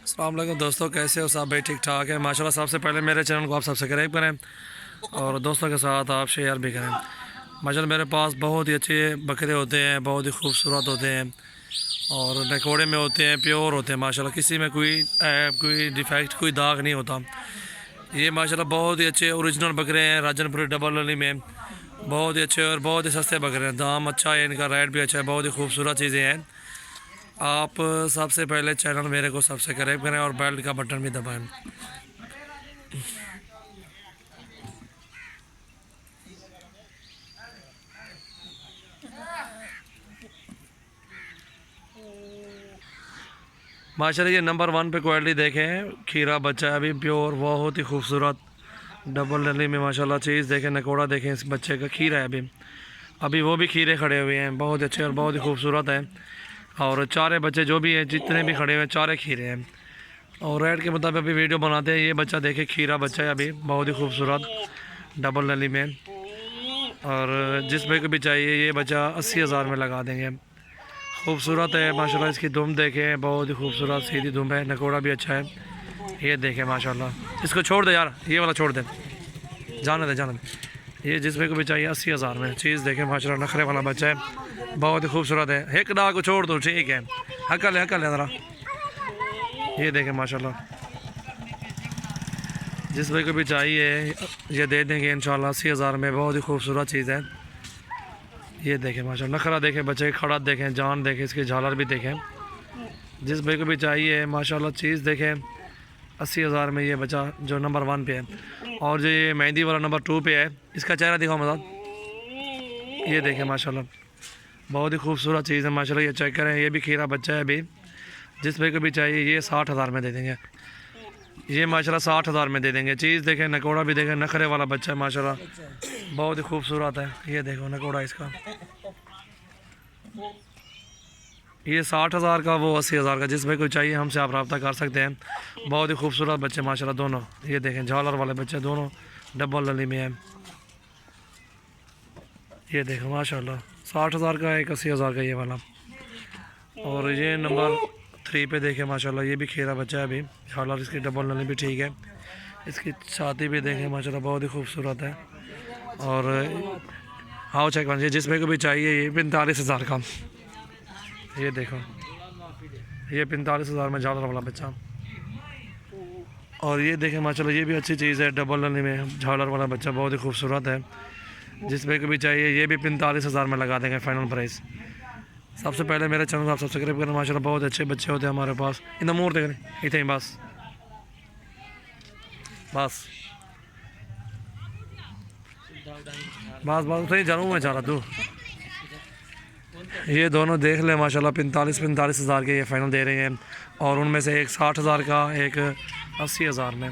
अस्सलाम वालेकुम दोस्तों, कैसे हो सब? भाई ठीक ठाक है माशाल्लाह। सबसे पहले मेरे चैनल को आप सब्सक्राइब करें और दोस्तों के साथ आप शेयर भी करें। माशाल्लाह मेरे पास बहुत ही अच्छे बकरे होते हैं, बहुत ही खूबसूरत होते हैं और नकोड़े में होते हैं, प्योर होते हैं माशाल्लाह। किसी में कोई ऐब, कोई डिफेक्ट, कोई दाग नहीं होता। ये माशाल्लाह बहुत ही अच्छे ओरिजिनल बकरे हैं। राजनपुरी डबल नली में बहुत ही अच्छे और बहुत ही सस्ते बकरे हैं। दाम अच्छा है, इनका रेट भी अच्छा है, बहुत ही खूबसूरत चीज़ें हैं। आप सबसे पहले चैनल मेरे को सब्सक्राइब करें और बेल का बटन भी दबाएं। माशाल्लाह ये नंबर 1 पे क्वालिटी देखें। खीरा बच्चा है अभी प्योर, बहुत ही खूबसूरत डबल नली में माशाल्लाह। चीज़ देखें, नकोड़ा देखें, इस बच्चे का खीरा है अभी अभी वो भी खीरे खड़े हुए हैं, बहुत अच्छे और बहुत ही खूबसूरत हैं। और चारे बच्चे जो भी हैं, जितने भी खड़े हुए हैं, चारे खीरे हैं। और रेट के मुताबिक अभी वीडियो बनाते हैं। ये बच्चा देखे, खीरा बच्चा है अभी, बहुत ही खूबसूरत डबल नली में। और जिस भाई को भी चाहिए ये बच्चा 80,000 में लगा देंगे। खूबसूरत है माशाल्लाह। इसकी दुम देखें, बहुत ही खूबसूरत सीधी दुम है। नकोड़ा भी अच्छा है। ये देखें माशाल्लाह। इसको छोड़ दे यार, ये वाला छोड़ दे, जाने दे जाने दे। ये जिस भाई को भी चाहिए 80,000 में। चीज़ देखें माशाल्लाह, नखरे वाला बच्चा है, बहुत ही खूबसूरत है। एक डाक को छोड़ दो, ठीक है, हकल है ज़रा। ये देखें माशाल्लाह, जिस भाई को भी चाहिए ये दे देंगे इंशाल्लाह 80,000 में। बहुत ही खूबसूरत चीज़ है। ये देखें माशाल्लाह, नखरा देखें बच्चे की, खड़ा देखें, जान देखें, इसकी झालर भी देखें। जिस भाई को भी चाहिए माशाल्लाह, चीज़ देखें 80,000 में। ये बच्चा जो नंबर 1 पे है। और जो ये मेहंदी वाला नंबर 2 पे है, इसका चेहरा दिखाओ मजाक। ये देखें माशाल्लाह, बहुत ही खूबसूरत चीज़ है माशाल्लाह। ये चेक करें, ये भी खीरा बच्चा है अभी। जिस भाई को भी चाहिए ये 60,000 में दे देंगे। ये माशाल्लाह 60,000 में दे देंगे। चीज़ देखें, नकोड़ा भी देखें, नखरे वाला बच्चा है माशाल्लाह, बहुत ही खूबसूरत है। ये देखो नकोड़ा इसका, ये 60,000 का, वो 80,000 का। जिस भाई को चाहिए हमसे आप रब्ता कर सकते हैं। बहुत ही खूबसूरत बच्चे माशाल्लाह दोनों। ये देखें झालर वाले बच्चे दोनों डबल नली में हैं। ये देखो माशाल्लाह, 60,000 का एक, 80,000 का ये वाला। और ये नंबर 3 पे देखें माशाल्लाह, ये भी खीरा बच्चा है अभी। झालर इसकी डबल नली भी ठीक है। इसकी छाती भी देखें माशाल्लाह, बहुत ही खूबसूरत है। और हाँ चेक कीजिए, जिस भाई को भी चाहिए ये 45,000 का। ये देखो, ये 45,000 में झालर वाला बच्चा। और ये देखें माशाल्लाह, ये भी अच्छी चीज़ है, डबल नली में झालर वाला बच्चा, बहुत ही खूबसूरत है। जिस भाई को भी चाहिए ये भी 45,000 में लगा देंगे फाइनल प्राइस। सबसे पहले मेरे चैनल को आप सब्सक्राइब करना। माशाल्लाह बहुत अच्छे बच्चे होते हैं हमारे पास। इन मोर देख रहे इतने ही, बस बस बस बस उतना ही जानूँ मैं, जा रहा तू। ये दोनों देख ले माशाल्लाह, 45,000 के ये फ़ाइनल दे रहे हैं। और उनमें से एक 60,000 का, एक 80,000 में।